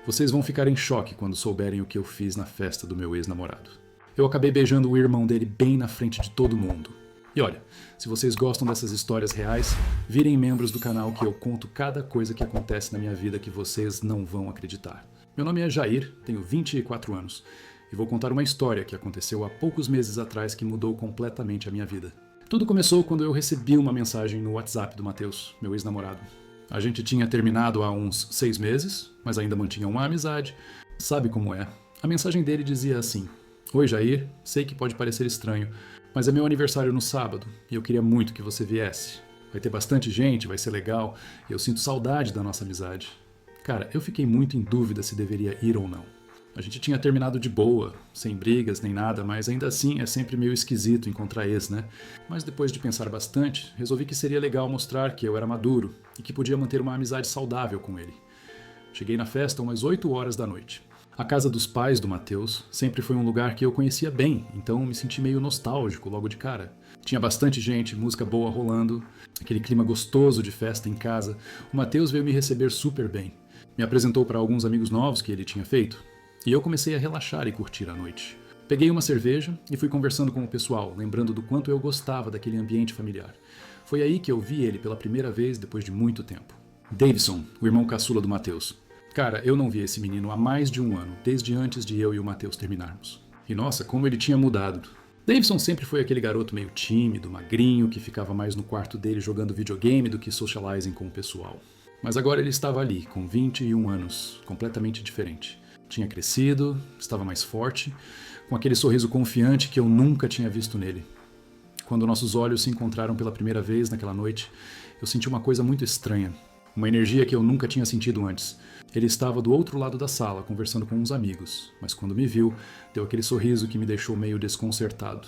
Vocês vão ficar em choque quando souberem o que eu fiz na festa do meu ex-namorado. Eu acabei beijando o irmão dele bem na frente de todo mundo. E olha, se vocês gostam dessas histórias reais, virem membros do canal que eu conto cada coisa que acontece na minha vida que vocês não vão acreditar. Meu nome é Jair, tenho 24 anos, e vou contar uma história que aconteceu há poucos meses atrás que mudou completamente a minha vida. Tudo começou quando eu recebi uma mensagem no WhatsApp do Matheus, meu ex-namorado. A gente tinha terminado há uns 6 meses, mas ainda mantinha uma amizade. Sabe como é? A mensagem dele dizia assim: Oi Jair, sei que pode parecer estranho, mas é meu aniversário no sábado e eu queria muito que você viesse. Vai ter bastante gente, vai ser legal e eu sinto saudade da nossa amizade. Cara, eu fiquei muito em dúvida se deveria ir ou não. A gente tinha terminado de boa, sem brigas nem nada, mas ainda assim é sempre meio esquisito encontrar ex, né? Mas depois de pensar bastante, resolvi que seria legal mostrar que eu era maduro e que podia manter uma amizade saudável com ele. Cheguei na festa umas 8 horas da noite. A casa dos pais do Matheus sempre foi um lugar que eu conhecia bem, então me senti meio nostálgico logo de cara. Tinha bastante gente, música boa rolando, aquele clima gostoso de festa em casa. O Matheus veio me receber super bem. Me apresentou para alguns amigos novos que ele tinha feito, e eu comecei a relaxar e curtir a noite. Peguei uma cerveja e fui conversando com o pessoal, lembrando do quanto eu gostava daquele ambiente familiar. Foi aí que eu vi ele pela primeira vez depois de muito tempo. Davidson, o irmão caçula do Matheus. Cara, eu não via esse menino há mais de um ano, desde antes de eu e o Matheus terminarmos. E nossa, como ele tinha mudado. Davidson sempre foi aquele garoto meio tímido, magrinho, que ficava mais no quarto dele jogando videogame do que socializing com o pessoal. Mas agora ele estava ali, com 21 anos, completamente diferente. Tinha crescido, estava mais forte, com aquele sorriso confiante que eu nunca tinha visto nele. Quando nossos olhos se encontraram pela primeira vez naquela noite, eu senti uma coisa muito estranha. Uma energia que eu nunca tinha sentido antes. Ele estava do outro lado da sala, conversando com uns amigos, mas quando me viu, deu aquele sorriso que me deixou meio desconcertado.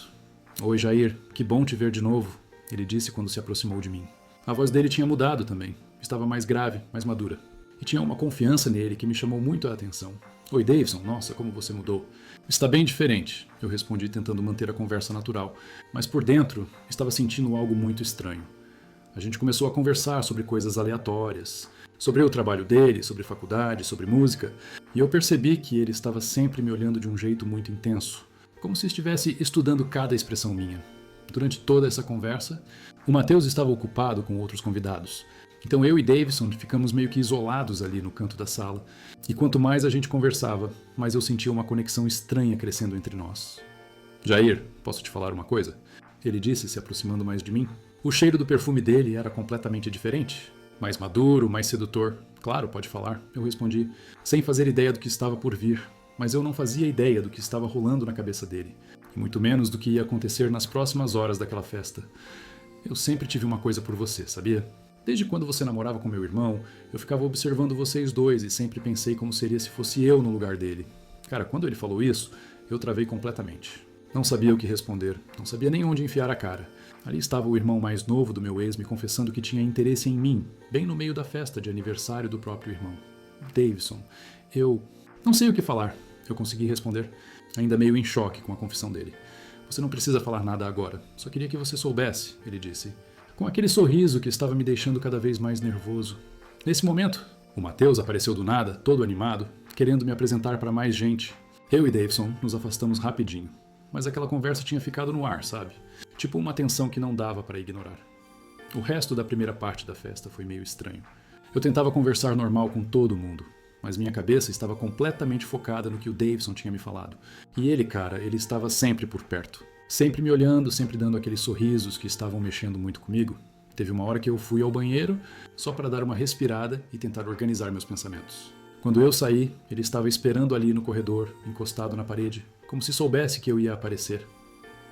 Oi Jair, que bom te ver de novo, ele disse quando se aproximou de mim. A voz dele tinha mudado também, estava mais grave, mais madura. E tinha uma confiança nele que me chamou muito a atenção. Oi Davidson, nossa, como você mudou. Está bem diferente, eu respondi tentando manter a conversa natural, mas por dentro estava sentindo algo muito estranho. A gente começou a conversar sobre coisas aleatórias, sobre o trabalho dele, sobre faculdade, sobre música, e eu percebi que ele estava sempre me olhando de um jeito muito intenso, como se estivesse estudando cada expressão minha. Durante toda essa conversa, o Matheus estava ocupado com outros convidados, então eu e Davidson ficamos meio que isolados ali no canto da sala, e quanto mais a gente conversava, mais eu sentia uma conexão estranha crescendo entre nós. Jair, posso te falar uma coisa? Ele disse, se aproximando mais de mim. O cheiro do perfume dele era completamente diferente. Mais maduro, mais sedutor. Claro, pode falar, eu respondi, sem fazer ideia do que estava por vir. Mas eu não fazia ideia do que estava rolando na cabeça dele. E muito menos do que ia acontecer nas próximas horas daquela festa. Eu sempre tive uma coisa por você, sabia? Desde quando você namorava com meu irmão, eu ficava observando vocês dois e sempre pensei como seria se fosse eu no lugar dele. Cara, quando ele falou isso, eu travei completamente. Não sabia o que responder, não sabia nem onde enfiar a cara. Ali estava o irmão mais novo do meu ex me confessando que tinha interesse em mim, bem no meio da festa de aniversário do próprio irmão. Davidson, eu não sei o que falar, eu consegui responder, ainda meio em choque com a confissão dele. Você não precisa falar nada agora, só queria que você soubesse, ele disse, com aquele sorriso que estava me deixando cada vez mais nervoso. Nesse momento, o Matheus apareceu do nada, todo animado, querendo me apresentar para mais gente. Eu e Davidson nos afastamos rapidinho. Mas aquela conversa tinha ficado no ar, sabe? Tipo uma tensão que não dava para ignorar. O resto da primeira parte da festa foi meio estranho. Eu tentava conversar normal com todo mundo, mas minha cabeça estava completamente focada no que o Davidson tinha me falado. E ele, cara, ele estava sempre por perto. Sempre me olhando, sempre dando aqueles sorrisos que estavam mexendo muito comigo. Teve uma hora que eu fui ao banheiro só para dar uma respirada e tentar organizar meus pensamentos. Quando eu saí, ele estava esperando ali no corredor, encostado na parede, como se soubesse que eu ia aparecer.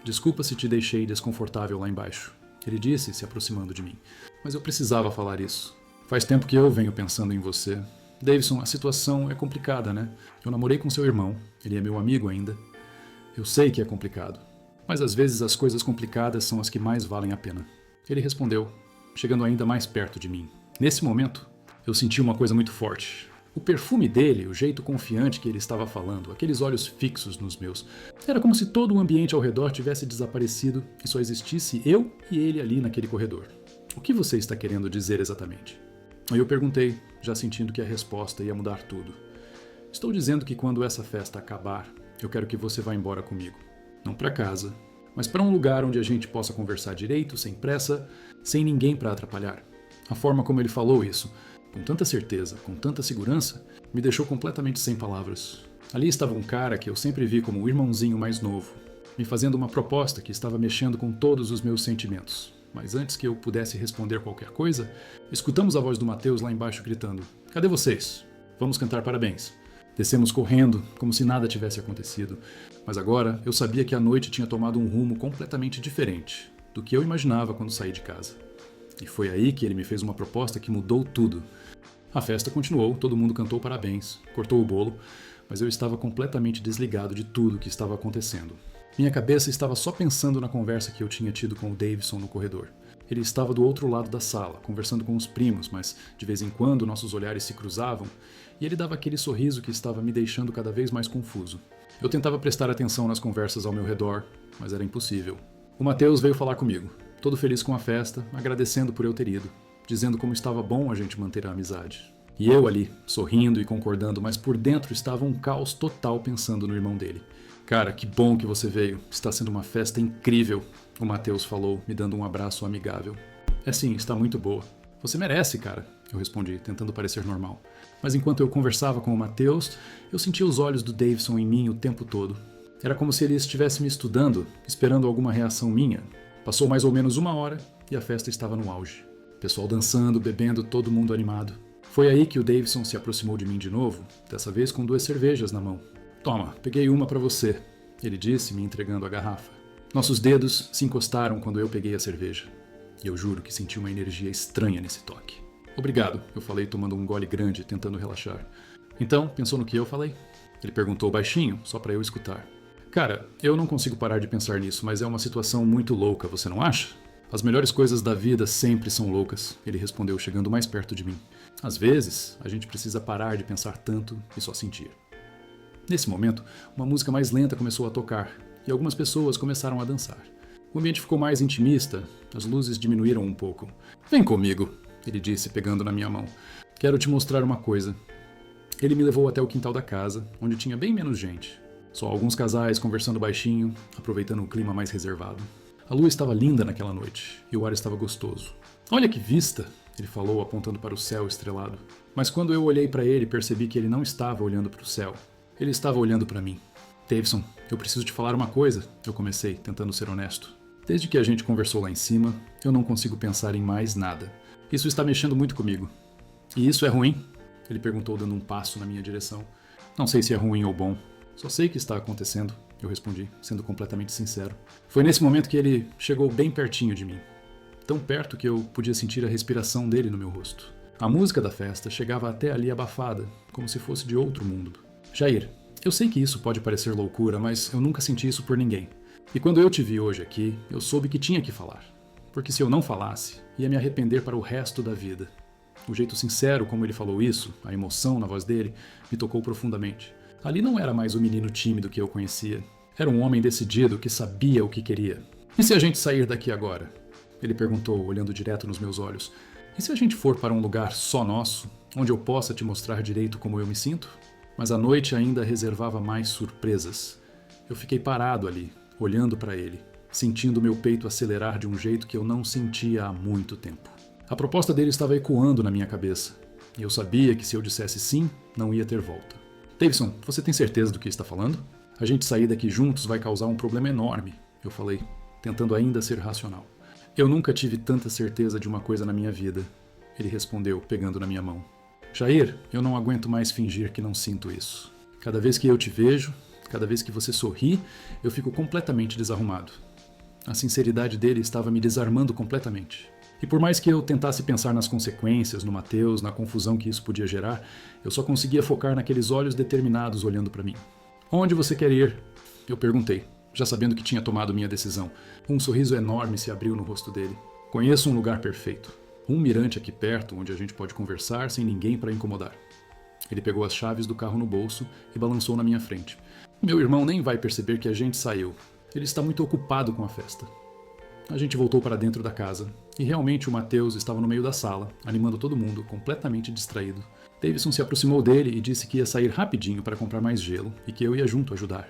Desculpa se te deixei desconfortável lá embaixo, ele disse, se aproximando de mim. Mas eu precisava falar isso. Faz tempo que eu venho pensando em você. Davidson, a situação é complicada, né? Eu namorei com seu irmão, ele é meu amigo ainda. Eu sei que é complicado, mas às vezes as coisas complicadas são as que mais valem a pena. Ele respondeu, chegando ainda mais perto de mim. Nesse momento, eu senti uma coisa muito forte. O perfume dele, o jeito confiante que ele estava falando, aqueles olhos fixos nos meus. Era como se todo o ambiente ao redor tivesse desaparecido e só existisse eu e ele ali naquele corredor. O que você está querendo dizer exatamente? Aí eu perguntei, já sentindo que a resposta ia mudar tudo. Estou dizendo que quando essa festa acabar, eu quero que você vá embora comigo. Não para casa, mas para um lugar onde a gente possa conversar direito, sem pressa, sem ninguém para atrapalhar. A forma como ele falou isso, com tanta certeza, com tanta segurança, me deixou completamente sem palavras. Ali estava um cara que eu sempre vi como o irmãozinho mais novo, me fazendo uma proposta que estava mexendo com todos os meus sentimentos. Mas antes que eu pudesse responder qualquer coisa, escutamos a voz do Mateus lá embaixo gritando: "Cadê vocês? Vamos cantar parabéns." Descemos correndo, como se nada tivesse acontecido, mas agora eu sabia que a noite tinha tomado um rumo completamente diferente do que eu imaginava quando saí de casa. E foi aí que ele me fez uma proposta que mudou tudo. A festa continuou, todo mundo cantou parabéns, cortou o bolo, mas eu estava completamente desligado de tudo o que estava acontecendo. Minha cabeça estava só pensando na conversa que eu tinha tido com o Davidson no corredor. Ele estava do outro lado da sala, conversando com os primos, mas de vez em quando nossos olhares se cruzavam e ele dava aquele sorriso que estava me deixando cada vez mais confuso. Eu tentava prestar atenção nas conversas ao meu redor, mas era impossível. O Mateus veio falar comigo, todo feliz com a festa, agradecendo por eu ter ido, dizendo como estava bom a gente manter a amizade. E eu ali, sorrindo e concordando, mas por dentro estava um caos total pensando no irmão dele. "Cara, que bom que você veio. Está sendo uma festa incrível", o Mateus falou, me dando um abraço amigável. "É sim, está muito boa." "Você merece, cara", eu respondi, tentando parecer normal. Mas enquanto eu conversava com o Mateus, eu sentia os olhos do Davidson em mim o tempo todo. Era como se ele estivesse me estudando, esperando alguma reação minha. Passou mais ou menos 1 hora e a festa estava no auge. Pessoal dançando, bebendo, todo mundo animado. Foi aí que o Davidson se aproximou de mim de novo, dessa vez com 2 cervejas na mão. "Toma, peguei uma para você", ele disse, me entregando a garrafa. Nossos dedos se encostaram quando eu peguei a cerveja. E eu juro que senti uma energia estranha nesse toque. "Obrigado", eu falei tomando um gole grande, tentando relaxar. "Então, pensou no que eu falei?" Ele perguntou baixinho, só para eu escutar. "Cara, eu não consigo parar de pensar nisso, mas é uma situação muito louca, você não acha?" "As melhores coisas da vida sempre são loucas", ele respondeu, chegando mais perto de mim. "Às vezes, a gente precisa parar de pensar tanto e só sentir." Nesse momento, uma música mais lenta começou a tocar e algumas pessoas começaram a dançar. O ambiente ficou mais intimista, as luzes diminuíram um pouco. "Vem comigo", ele disse, pegando na minha mão. "Quero te mostrar uma coisa." Ele me levou até o quintal da casa, onde tinha bem menos gente. Só alguns casais conversando baixinho, aproveitando o clima mais reservado. A lua estava linda naquela noite e o ar estava gostoso. "Olha que vista!" ele falou, apontando para o céu estrelado. Mas quando eu olhei para ele, percebi que ele não estava olhando para o céu. Ele estava olhando para mim. "Davidson, eu preciso te falar uma coisa", eu comecei, tentando ser honesto. "Desde que a gente conversou lá em cima, eu não consigo pensar em mais nada. Isso está mexendo muito comigo." "E isso é ruim?" ele perguntou, dando um passo na minha direção. "Não sei se é ruim ou bom. Só sei que está acontecendo", eu respondi, sendo completamente sincero. Foi nesse momento que ele chegou bem pertinho de mim. Tão perto que eu podia sentir a respiração dele no meu rosto. A música da festa chegava até ali abafada, como se fosse de outro mundo. "Jair, eu sei que isso pode parecer loucura, mas eu nunca senti isso por ninguém. E quando eu te vi hoje aqui, eu soube que tinha que falar. Porque se eu não falasse, ia me arrepender para o resto da vida." O jeito sincero como ele falou isso, a emoção na voz dele, me tocou profundamente. Ali não era mais o menino tímido que eu conhecia. Era um homem decidido que sabia o que queria. "E se a gente sair daqui agora?" ele perguntou, olhando direto nos meus olhos. "E se a gente for para um lugar só nosso, onde eu possa te mostrar direito como eu me sinto?" Mas a noite ainda reservava mais surpresas. Eu fiquei parado ali, olhando para ele, sentindo meu peito acelerar de um jeito que eu não sentia há muito tempo. A proposta dele estava ecoando na minha cabeça, e eu sabia que se eu dissesse sim, não ia ter volta. "Davidson, você tem certeza do que está falando? A gente sair daqui juntos vai causar um problema enorme", eu falei, tentando ainda ser racional. "Eu nunca tive tanta certeza de uma coisa na minha vida", ele respondeu, pegando na minha mão. "Jair, eu não aguento mais fingir que não sinto isso. Cada vez que eu te vejo, cada vez que você sorri, eu fico completamente desarrumado." A sinceridade dele estava me desarmando completamente. E por mais que eu tentasse pensar nas consequências, no Mateus, na confusão que isso podia gerar, eu só conseguia focar naqueles olhos determinados olhando para mim. "Onde você quer ir?" eu perguntei, já sabendo que tinha tomado minha decisão. Um sorriso enorme se abriu no rosto dele. "Conheço um lugar perfeito. Um mirante aqui perto, onde a gente pode conversar sem ninguém para incomodar." Ele pegou as chaves do carro no bolso e balançou na minha frente. "Meu irmão nem vai perceber que a gente saiu. Ele está muito ocupado com a festa." A gente voltou para dentro da casa, e realmente o Mateus estava no meio da sala, animando todo mundo, completamente distraído. Davidson se aproximou dele e disse que ia sair rapidinho para comprar mais gelo e que eu ia junto ajudar.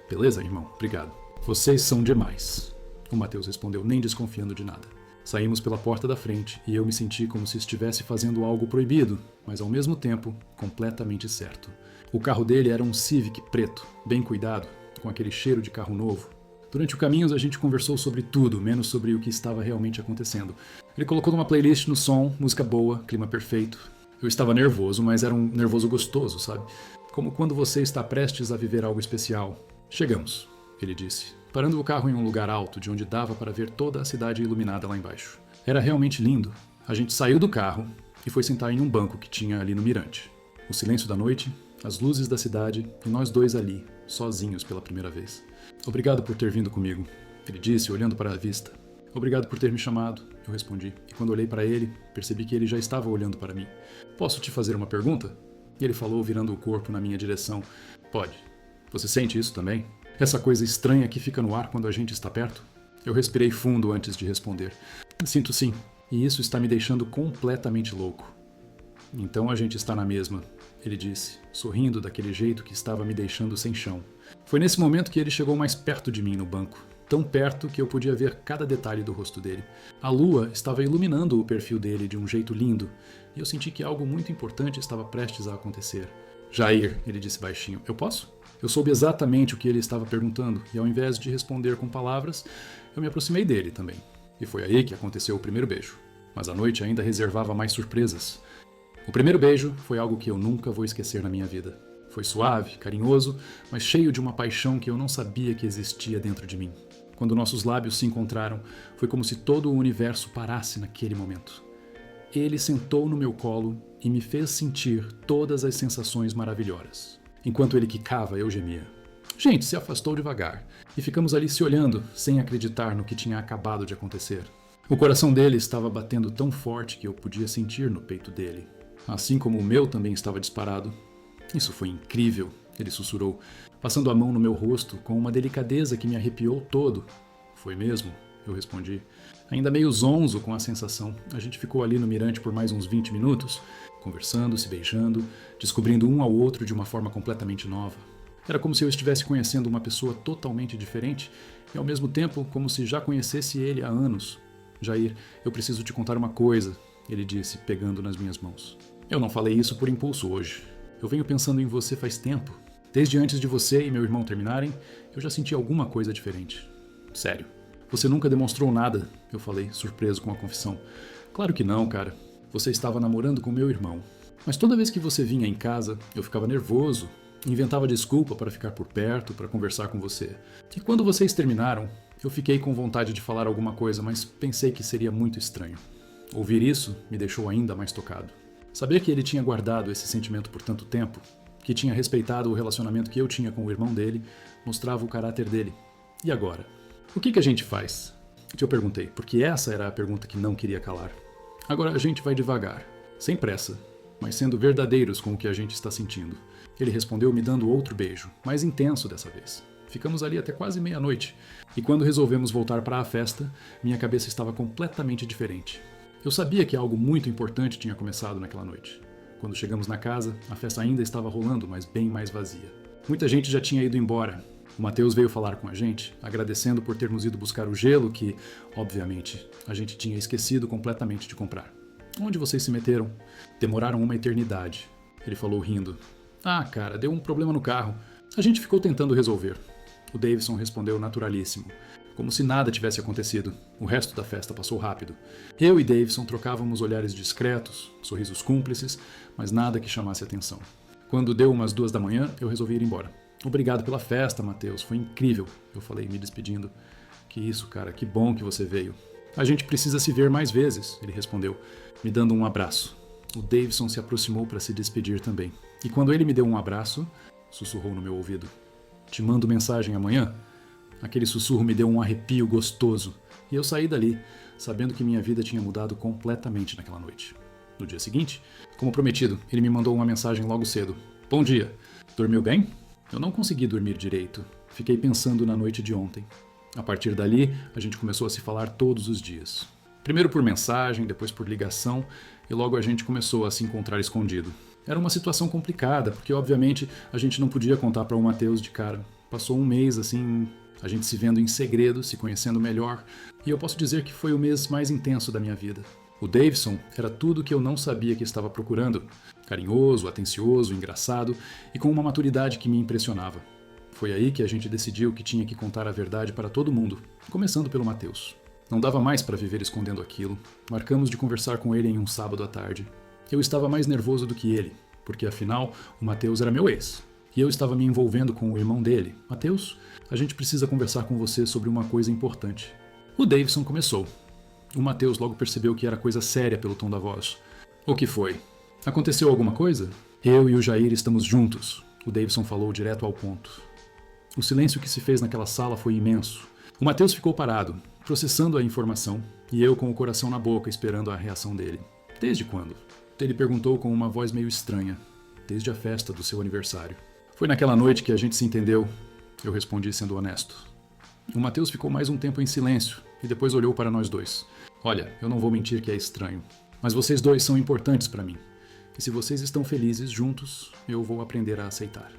Beleza, irmão, obrigado. Vocês são demais. O Matheus respondeu, nem desconfiando de nada. Saímos pela porta da frente e eu me senti como se estivesse fazendo algo proibido, mas ao mesmo tempo completamente certo. O carro dele era um Civic preto, bem cuidado, com aquele cheiro de carro novo. Durante o caminho a gente conversou sobre tudo, menos sobre o que estava realmente acontecendo. Ele colocou numa playlist no som, música boa, clima perfeito. Eu estava nervoso, mas era um nervoso gostoso, sabe? Como quando você está prestes a viver algo especial. Chegamos, ele disse, parando o carro em um lugar alto, de onde dava para ver toda a cidade iluminada lá embaixo. Era realmente lindo. A gente saiu do carro e foi sentar em um banco que tinha ali no mirante. O silêncio da noite, as luzes da cidade e nós dois ali, sozinhos pela primeira vez. Obrigado por ter vindo comigo, ele disse, olhando para a vista. Obrigado por ter me chamado, eu respondi. E quando olhei para ele, percebi que ele já estava olhando para mim. Posso te fazer uma pergunta? E ele falou, virando o corpo na minha direção. Pode. Você sente isso também? Essa coisa estranha que fica no ar quando a gente está perto? Eu respirei fundo antes de responder. Sinto sim, e isso está me deixando completamente louco. Então a gente está na mesma, ele disse, sorrindo daquele jeito que estava me deixando sem chão. Foi nesse momento que ele chegou mais perto de mim no banco, tão perto que eu podia ver cada detalhe do rosto dele. A lua estava iluminando o perfil dele de um jeito lindo, e eu senti que algo muito importante estava prestes a acontecer. Jair, ele disse baixinho, eu posso? Eu soube exatamente o que ele estava perguntando, e ao invés de responder com palavras, eu me aproximei dele também. E foi aí que aconteceu o primeiro beijo. Mas a noite ainda reservava mais surpresas. O primeiro beijo foi algo que eu nunca vou esquecer na minha vida. Foi suave, carinhoso, mas cheio de uma paixão que eu não sabia que existia dentro de mim. Quando nossos lábios se encontraram, foi como se todo o universo parasse naquele momento. Ele sentou no meu colo e me fez sentir todas as sensações maravilhosas. Enquanto ele quicava, eu gemia. A gente se afastou devagar e ficamos ali se olhando, sem acreditar no que tinha acabado de acontecer. O coração dele estava batendo tão forte que eu podia sentir no peito dele. Assim como o meu também estava disparado. Isso foi incrível, ele sussurrou, passando a mão no meu rosto com uma delicadeza que me arrepiou todo. Foi mesmo, eu respondi. Ainda meio zonzo com a sensação, a gente ficou ali no mirante por mais uns 20 minutos, conversando, se beijando, descobrindo um ao outro de uma forma completamente nova. Era como se eu estivesse conhecendo uma pessoa totalmente diferente e ao mesmo tempo como se já conhecesse ele há anos. Jair, eu preciso te contar uma coisa, ele disse, pegando nas minhas mãos. Eu não falei isso por impulso hoje. Eu venho pensando em você faz tempo. Desde antes de você e meu irmão terminarem, eu já senti alguma coisa diferente. Sério. Você nunca demonstrou nada, eu falei, surpreso com a confissão. Claro que não, cara. Você estava namorando com meu irmão. Mas toda vez que você vinha em casa, eu ficava nervoso. Inventava desculpa para ficar por perto, para conversar com você. E quando vocês terminaram, eu fiquei com vontade de falar alguma coisa, mas pensei que seria muito estranho. Ouvir isso me deixou ainda mais tocado. Saber que ele tinha guardado esse sentimento por tanto tempo, que tinha respeitado o relacionamento que eu tinha com o irmão dele, mostrava o caráter dele. E agora? O que a gente faz? Eu perguntei, porque essa era a pergunta que não queria calar. Agora a gente vai devagar, sem pressa, mas sendo verdadeiros com o que a gente está sentindo. Ele respondeu me dando outro beijo, mais intenso dessa vez. Ficamos ali até quase meia-noite, e quando resolvemos voltar para a festa, minha cabeça estava completamente diferente. Eu sabia que algo muito importante tinha começado naquela noite. Quando chegamos na casa, a festa ainda estava rolando, mas bem mais vazia. Muita gente já tinha ido embora. O Matheus veio falar com a gente, agradecendo por termos ido buscar o gelo que, obviamente, a gente tinha esquecido completamente de comprar. Onde vocês se meteram? Demoraram uma eternidade. Ele falou rindo. Ah, cara, deu um problema no carro. A gente ficou tentando resolver. O Davidson respondeu naturalíssimo, como se nada tivesse acontecido. O resto da festa passou rápido. Eu e Davidson trocávamos olhares discretos, sorrisos cúmplices, mas nada que chamasse atenção. Quando deu umas 2 da manhã, eu resolvi ir embora. Obrigado pela festa, Matheus. Foi incrível, eu falei, me despedindo. Que isso, cara, que bom que você veio. A gente precisa se ver mais vezes, ele respondeu, me dando um abraço. O Davidson se aproximou para se despedir também. E quando ele me deu um abraço, sussurrou no meu ouvido. Te mando mensagem amanhã? Aquele sussurro me deu um arrepio gostoso. E eu saí dali, sabendo que minha vida tinha mudado completamente naquela noite. No dia seguinte, como prometido, ele me mandou uma mensagem logo cedo. Bom dia. Dormiu bem? Eu não consegui dormir direito. Fiquei pensando na noite de ontem. A partir dali, a gente começou a se falar todos os dias. Primeiro por mensagem, depois por ligação, e logo a gente começou a se encontrar escondido. Era uma situação complicada, porque obviamente a gente não podia contar para o Matheus de cara. Passou um mês assim, a gente se vendo em segredo, se conhecendo melhor, e eu posso dizer que foi o mês mais intenso da minha vida. O Davidson era tudo o que eu não sabia que estava procurando. Carinhoso, atencioso, engraçado e com uma maturidade que me impressionava. Foi aí que a gente decidiu que tinha que contar a verdade para todo mundo, começando pelo Matheus. Não dava mais para viver escondendo aquilo. Marcamos de conversar com ele em um sábado à tarde. Eu estava mais nervoso do que ele, porque afinal o Matheus era meu ex. E eu estava me envolvendo com o irmão dele. Matheus, a gente precisa conversar com você sobre uma coisa importante. O Davidson começou. O Matheus logo percebeu que era coisa séria pelo tom da voz. O que foi? Aconteceu alguma coisa? Eu e o Jair estamos juntos, o Davidson falou direto ao ponto. O silêncio que se fez naquela sala foi imenso. O Matheus ficou parado, processando a informação, e eu com o coração na boca esperando a reação dele. Desde quando? Ele perguntou com uma voz meio estranha. Desde a festa do seu aniversário. Foi naquela noite que a gente se entendeu, eu respondi sendo honesto. O Matheus ficou mais um tempo em silêncio, e depois olhou para nós dois. Olha, eu não vou mentir que é estranho, mas vocês dois são importantes para mim. E se vocês estão felizes juntos, eu vou aprender a aceitar.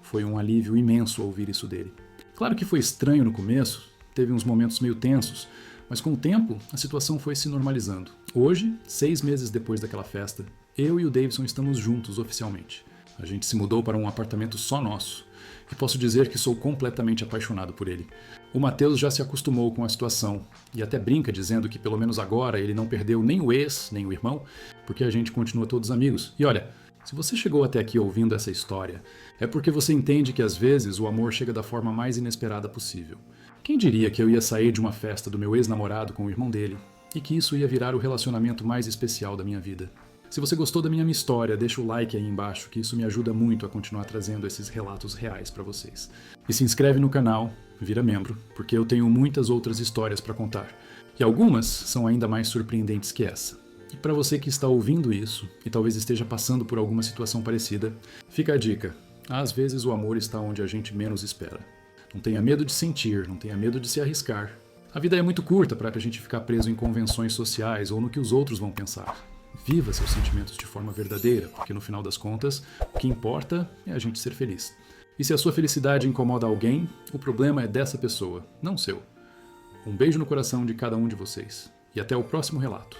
Foi um alívio imenso ouvir isso dele. Claro que foi estranho no começo, teve uns momentos meio tensos, mas com o tempo a situação foi se normalizando. Hoje, 6 meses depois daquela festa, eu e o Davidson estamos juntos oficialmente. A gente se mudou para um apartamento só nosso. E posso dizer que sou completamente apaixonado por ele. O Matheus já se acostumou com a situação e até brinca dizendo que pelo menos agora ele não perdeu nem o ex, nem o irmão, porque a gente continua todos amigos. E olha, se você chegou até aqui ouvindo essa história, é porque você entende que às vezes o amor chega da forma mais inesperada possível. Quem diria que eu ia sair de uma festa do meu ex-namorado com o irmão dele e que isso ia virar o relacionamento mais especial da minha vida? Se você gostou da minha história, deixa o like aí embaixo, que isso me ajuda muito a continuar trazendo esses relatos reais para vocês. E se inscreve no canal, vira membro, porque eu tenho muitas outras histórias para contar. E algumas são ainda mais surpreendentes que essa. E para você que está ouvindo isso, e talvez esteja passando por alguma situação parecida, fica a dica. Às vezes o amor está onde a gente menos espera. Não tenha medo de sentir, não tenha medo de se arriscar. A vida é muito curta para a gente ficar preso em convenções sociais ou no que os outros vão pensar. Viva seus sentimentos de forma verdadeira, porque no final das contas, o que importa é a gente ser feliz. E se a sua felicidade incomoda alguém, o problema é dessa pessoa, não seu. Um beijo no coração de cada um de vocês. E até o próximo relato.